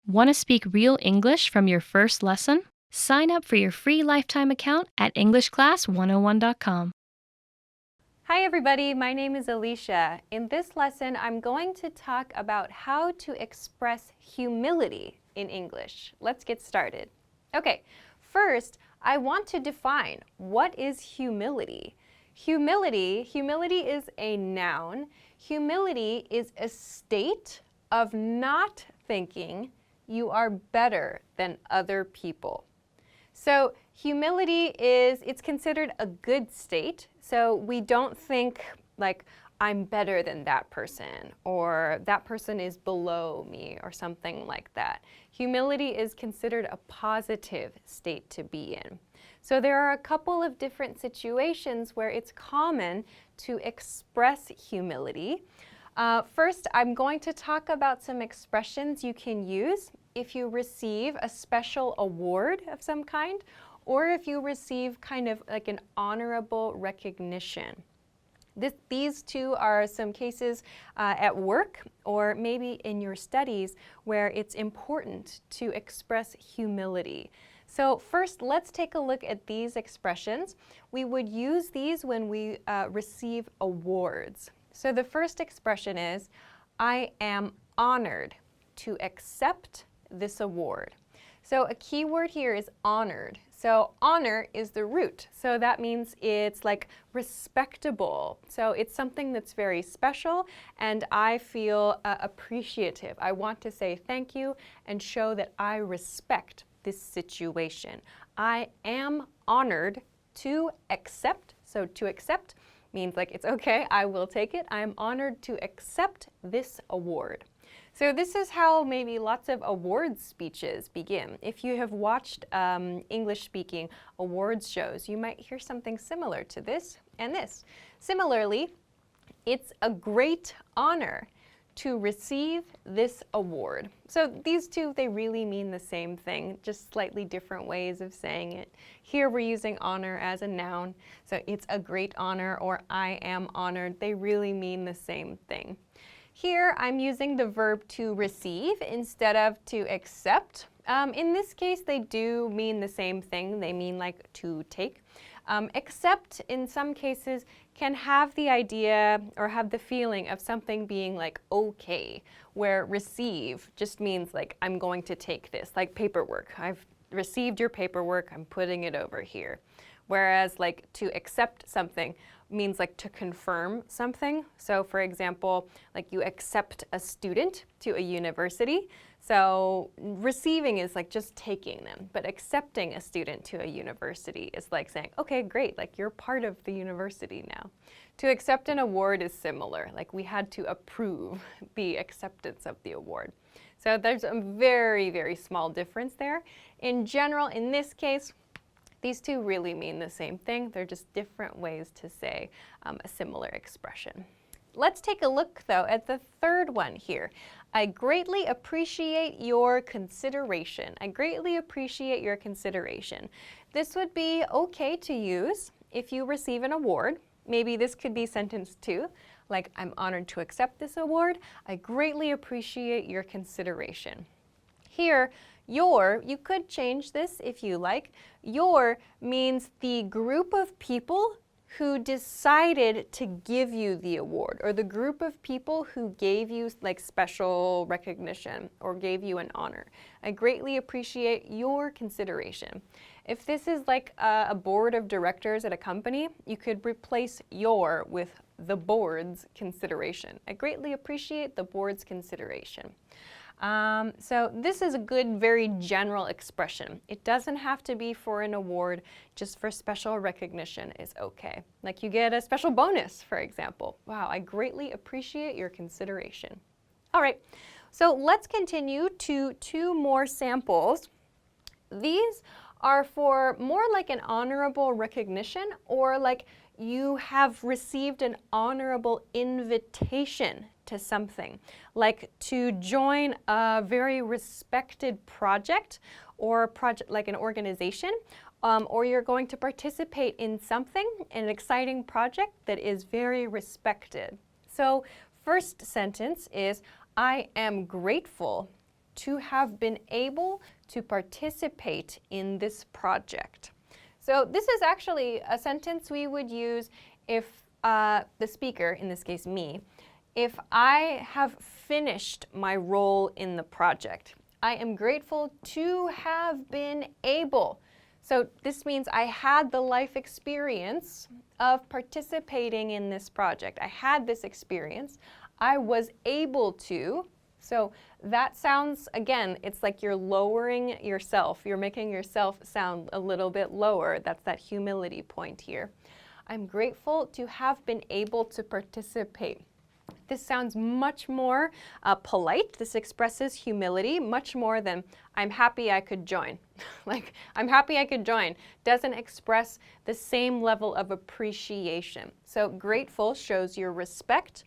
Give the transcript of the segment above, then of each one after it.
Want to speak real English from your first lesson? Sign up for your free lifetime account at EnglishClass101.com. Hi everybody, my name is Alicia. In this lesson, I'm going to talk about how to express humility in English. Let's get started. Okay, first, I want to define what is humility. Humility is a noun. Humility is a state of not thinking you are better than other people. So humility it's considered a good state. So we don't think like, I'm better than that person, or that person is below me, or something like that. Humility is considered a positive state to be in. So there are a couple of different situations where it's common to express humility. First, I'm going to talk about some expressions you can use if you receive a special award of some kind, or if you receive kind of like an honorable recognition. These two are some cases at work or maybe in your studies where it's important to express humility. So first, let's take a look at these expressions. We would use these when we receive awards. So the first expression is, I am honored to accept this award. So a key word here is honored. So honor is the root. So that means it's like respectable. So it's something that's very special, and I feel appreciative. I want to say thank you and show that I respect this situation. I am honored to accept. So to accept means like, it's okay, I will take it. I'm honored to accept this award. So this is how maybe lots of awards speeches begin. If you have watched English-speaking awards shows, you might hear something similar to this and this. Similarly, it's a great honor to receive this award. So these two, they really mean the same thing, just slightly different ways of saying it. Here we're using honor as a noun, so it's a great honor or I am honored. They really mean the same thing. Here I'm using the verb to receive instead of to accept. In this case, they do mean the same thing. They mean like to take. Accept in some cases can have the idea or have the feeling of something being like okay, where receive just means like I'm going to take this, like paperwork. I've received your paperwork, I'm putting it over here. Whereas like to accept something means like to confirm something. So for example, like you accept a student to a university. So receiving is like just taking them, but accepting a student to a university is like saying, okay, great, like you're part of the university now. To accept an award is similar, like we had to approve the acceptance of the award. So there's a very, very small difference there. In general, in this case, these two really mean the same thing. They're just different ways to say a similar expression. Let's take a look, though, at the third one here. I greatly appreciate your consideration. I greatly appreciate your consideration. This would be okay to use if you receive an award. Maybe this could be sentence 2, like I'm honored to accept this award. I greatly appreciate your consideration. Here, you could change this if you like. Your means the group of people who decided to give you the award, or the group of people who gave you like special recognition or gave you an honor. I greatly appreciate your consideration. If this is like a board of directors at a company, you could replace your with the board's consideration. I greatly appreciate the board's consideration. So this is a good, very general expression. It doesn't have to be for an award, just for special recognition is okay. Like you get a special bonus, for example. Wow, I greatly appreciate your consideration. All right, so let's continue to 2 more samples. These are for more like an honorable recognition, or like you have received an honorable invitation to something, like to join a very respected project or project like an organization, or you're going to participate in something, an exciting project that is very respected. So first sentence is, I am grateful to have been able to participate in this project. So this is actually a sentence we would use if the speaker, in this case me, if I have finished my role in the project. I am grateful to have been able. So this means I had the life experience of participating in this project. I had this experience. I was able to. So that sounds, again, it's like you're lowering yourself. You're making yourself sound a little bit lower. That's that humility point here. I'm grateful to have been able to participate. This sounds much more polite. This expresses humility much more than I'm happy I could join. Like, I'm happy I could join doesn't express the same level of appreciation. So grateful shows your respect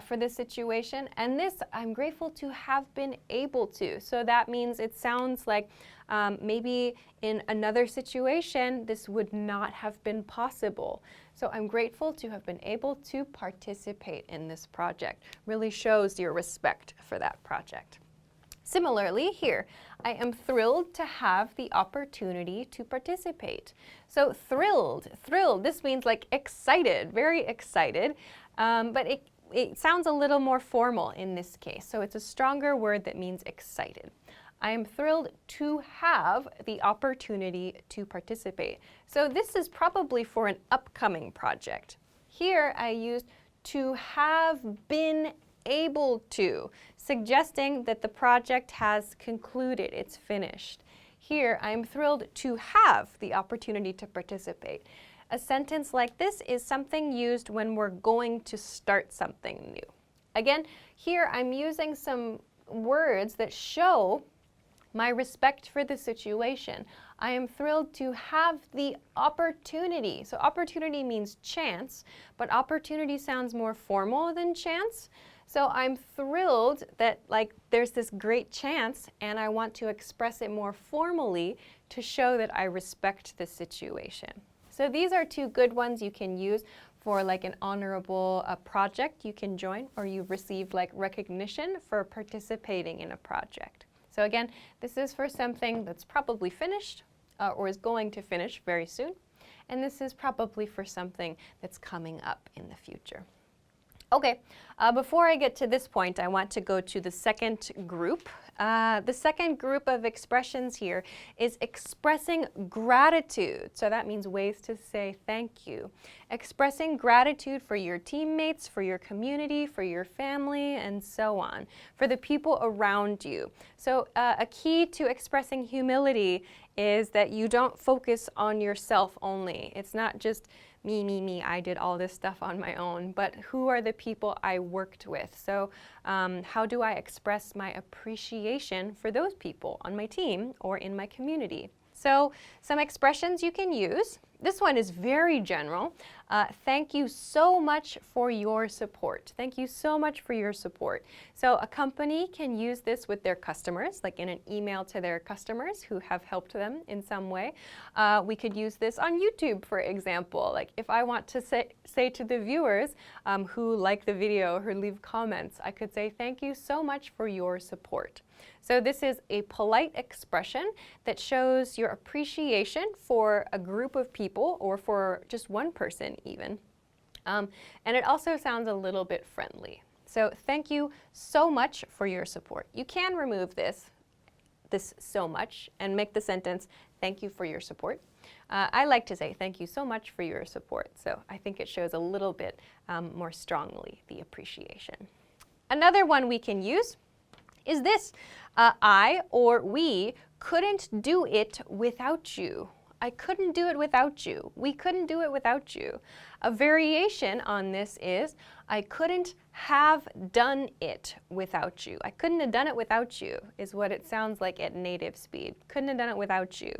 for this situation, and this, I'm grateful to have been able to. So that means it sounds like maybe in another situation, this would not have been possible. So I'm grateful to have been able to participate in this project. Really shows your respect for that project. Similarly here, I am thrilled to have the opportunity to participate. So thrilled, this means like excited, very excited, but it sounds a little more formal in this case. So it's a stronger word that means excited. I am thrilled to have the opportunity to participate. So this is probably for an upcoming project. Here I used to have been able to, suggesting that the project has concluded, it's finished. Here, I'm thrilled to have the opportunity to participate. A sentence like this is something used when we're going to start something new. Again, here I'm using some words that show my respect for the situation. I am thrilled to have the opportunity. So opportunity means chance, but opportunity sounds more formal than chance. So I'm thrilled that there's this great chance, and I want to express it more formally to show that I respect the situation. So these are two good ones you can use for an honorable project you can join, or you've received recognition for participating in a project. So again, this is for something that's probably finished or is going to finish very soon. And this is probably for something that's coming up in the future. Okay, before I get to this point, I want to go to the second group. The second group of expressions here is expressing gratitude. So that means ways to say thank you. Expressing gratitude for your teammates, for your community, for your family, and so on, for the people around you. So a key to expressing humility is that you don't focus on yourself only. It's not just me, I did all this stuff on my own, but who are the people I worked with? So how do I express my appreciation for those people on my team or in my community? So some expressions you can use. This one is very general. Thank you so much for your support. Thank you so much for your support. So a company can use this with their customers, like in an email to their customers who have helped them in some way. We could use this on YouTube, for example. Like if I want to say to the viewers who like the video, who leave comments, I could say, thank you so much for your support. So this is a polite expression that shows your appreciation for a group of people or for just one person even. And it also sounds a little bit friendly. So thank you so much for your support. You can remove this so much and make the sentence, thank you for your support. I like to say thank you so much for your support. So I think it shows a little bit more strongly the appreciation. Another one we can use is this. I or we couldn't do it without you. I couldn't do it without you. We couldn't do it without you. A variation on this is I couldn't have done it without you. I couldn't have done it without you is what it sounds like at native speed. Couldn't have done it without you.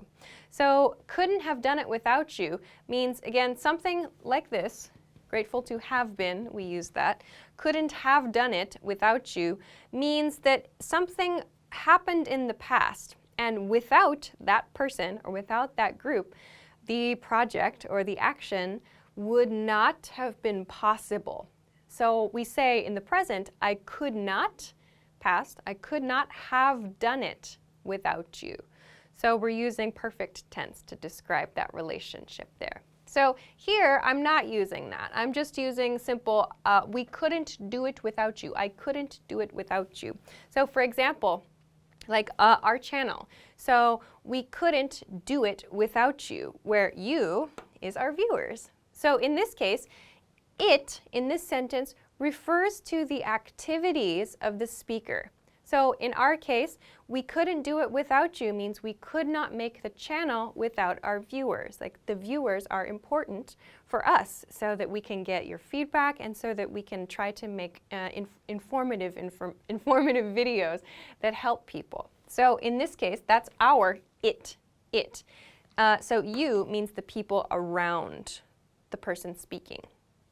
So couldn't have done it without you means, again, something like this. Grateful to have been, we use that. Couldn't have done it without you means that something happened in the past, and without that person or without that group, the project or the action would not have been possible. So we say in the present, I could not past. I could not have done it without you. So we're using perfect tense to describe that relationship there. So here, I'm not using that. I'm just using simple, we couldn't do it without you. I couldn't do it without you. So for example, like our channel. So we couldn't do it without you, where you is our viewers. So in this case, it, in this sentence, refers to the activities of the speaker. So in our case, we couldn't do it without you means we could not make the channel without our viewers. Like the viewers are important for us so that we can get your feedback and so that we can try to make informative videos that help people. So in this case, that's our it. So you means the people around the person speaking.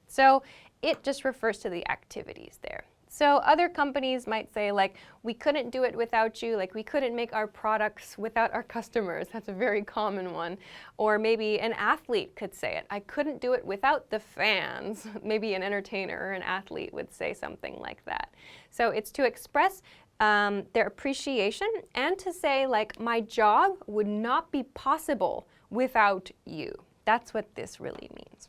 So it just refers to the activities there. So other companies might say, like, we couldn't do it without you, like we couldn't make our products without our customers. That's a very common one. Or maybe an athlete could say it, I couldn't do it without the fans. Maybe an entertainer or an athlete would say something like that. So it's to express their appreciation and to say, like, my job would not be possible without you. That's what this really means.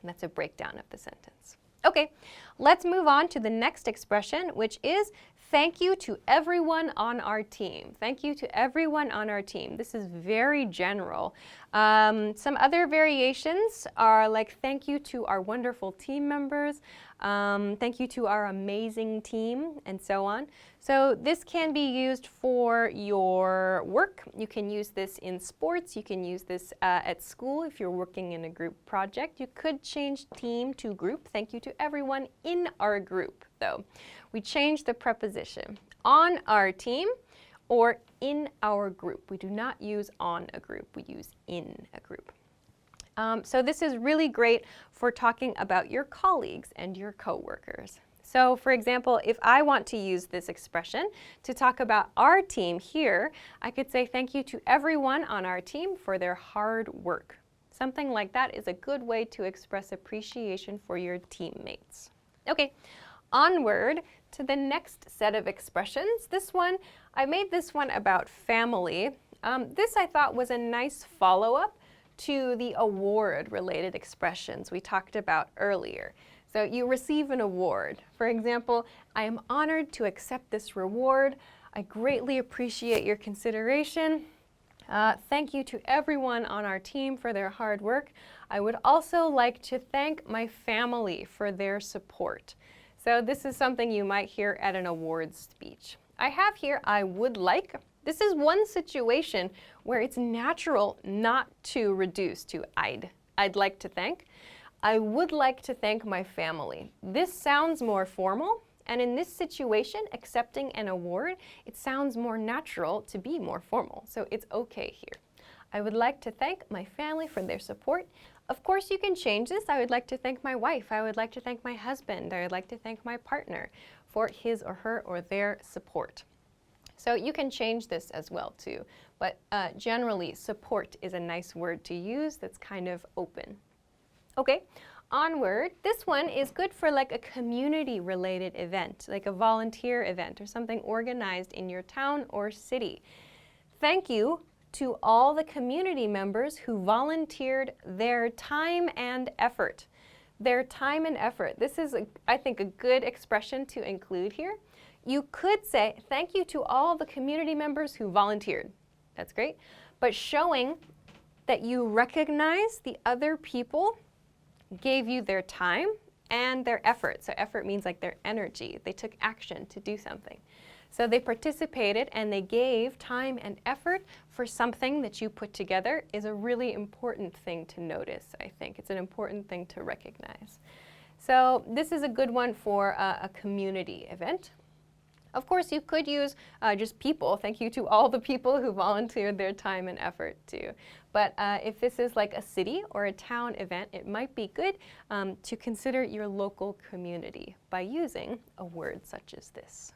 And that's a breakdown of the sentence. Okay, let's move on to the next expression, which is thank you to everyone on our team. Thank you to everyone on our team. This is very general. Some other variations are like thank you to our wonderful team members, thank you to our amazing team, and so on. So this can be used for your work. You can use this in sports. You can use this at school if you're working in a group project. You could change team to group. Thank you to everyone in our group, though. We change the preposition on our team or in our group. We do not use on a group. We use in a group. So this is really great for talking about your colleagues and your coworkers. So for example, if I want to use this expression to talk about our team here, I could say thank you to everyone on our team for their hard work. Something like that is a good way to express appreciation for your teammates. Okay, onward to the next set of expressions. This one, I made this one about family. This I thought was a nice follow-up to the award-related expressions we talked about earlier. So you receive an award. For example, I am honored to accept this reward. I greatly appreciate your consideration. Thank you to everyone on our team for their hard work. I would also like to thank my family for their support. So this is something you might hear at an awards speech. I have here, I would like. This is one situation where it's natural not to reduce to I'd like to thank. I would like to thank my family. This sounds more formal, and in this situation, accepting an award, it sounds more natural to be more formal, so it's okay here. I would like to thank my family for their support. Of course, you can change this. I would like to thank my wife. I would like to thank my husband. I would like to thank my partner for his or her or their support. So you can change this as well too, but generally support is a nice word to use that's kind of open. Okay, onward. This one is good for like a community-related event, like a volunteer event or something organized in your town or city. Thank you to all the community members who volunteered their time and effort. Their time and effort. This is, I think, a good expression to include here. You could say, thank you to all the community members who volunteered. That's great. But showing that you recognize the other people gave you their time and their effort. So effort means like their energy. They took action to do something. So they participated and they gave time and effort for something that you put together is a really important thing to notice, I think. It's an important thing to recognize. So this is a good one for a community event. Of course, you could use just people. Thank you to all the people who volunteered their time and effort too. But if this is like a city or a town event, it might be good to consider your local community by using a word such as this.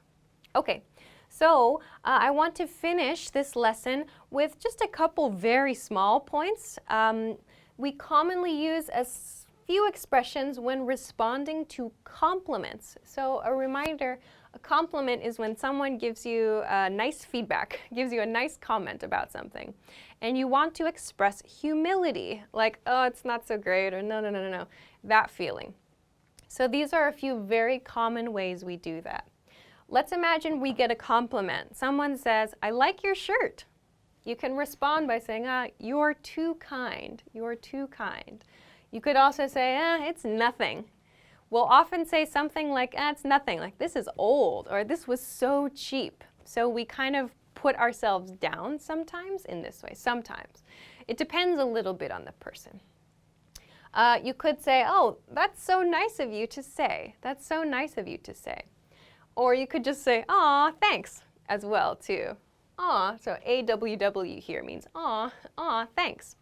Okay, so I want to finish this lesson with just a couple very small points. We commonly use a few expressions when responding to compliments. So a reminder, a compliment is when someone gives you nice feedback, gives you a nice comment about something. And you want to express humility, like, oh, it's not so great, or no, no, no, no, no, that feeling. So these are a few very common ways we do that. Let's imagine we get a compliment. Someone says, I like your shirt. You can respond by saying, you're too kind, you're too kind. You could also say, it's nothing. We'll often say something like, it's nothing, like this is old, or this was so cheap. So we kind of put ourselves down sometimes in this way, sometimes. It depends a little bit on the person. You could say, oh, that's so nice of you to say. That's so nice of you to say. Or you could just say, aw, thanks, as well, too. Aw, so AWW here means aw, thanks.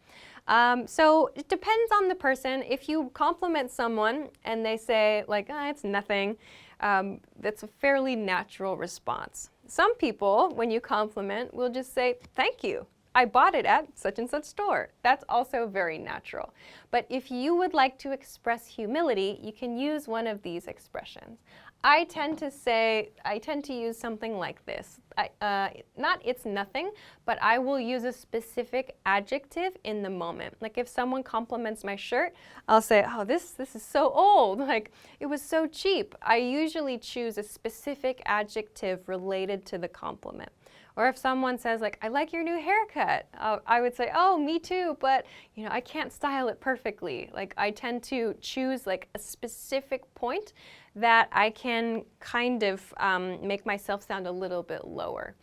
So it depends on the person. If you compliment someone and they say like, it's nothing, that's a fairly natural response. Some people, when you compliment, will just say, thank you. I bought it at such and such store. That's also very natural. But if you would like to express humility, you can use one of these expressions. I tend to use something like this. Not it's nothing, but I will use a specific adjective in the moment. Like if someone compliments my shirt, I'll say, oh, this is so old. Like it was so cheap. I usually choose a specific adjective related to the compliment. Or if someone says like, I like your new haircut, I would say, oh, me too, but I can't style it perfectly. Like I tend to choose like a specific point that I can kind of make myself sound a little bit lower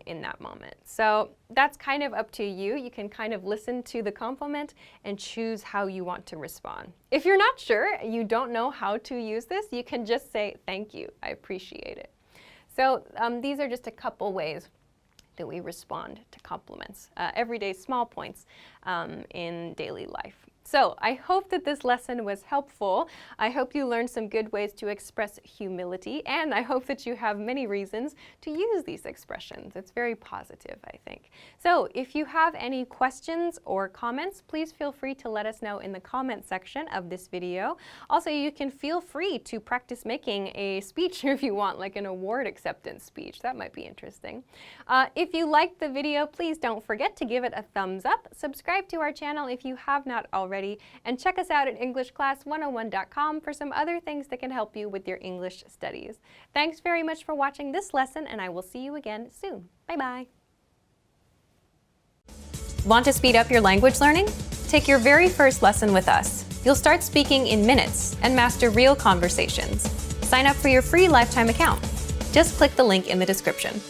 in that moment. So that's kind of up to you. You can kind of listen to the compliment and choose how you want to respond. If you're not sure, you don't know how to use this, you can just say, thank you, I appreciate it. So these are just a couple ways that we respond to compliments, everyday small points in daily life. So I hope that this lesson was helpful. I hope you learned some good ways to express humility, and I hope that you have many reasons to use these expressions. It's very positive, I think. So if you have any questions or comments, please feel free to let us know in the comment section of this video. Also, you can feel free to practice making a speech if you want, like an award acceptance speech. That might be interesting. If you liked the video, please don't forget to give it a thumbs up. Subscribe to our channel if you have not already. And check us out at EnglishClass101.com for some other things that can help you with your English studies. Thanks very much for watching this lesson, and I will see you again soon. Bye-bye. Want to speed up your language learning? Take your very first lesson with us. You'll start speaking in minutes and master real conversations. Sign up for your free lifetime account. Just click the link in the description.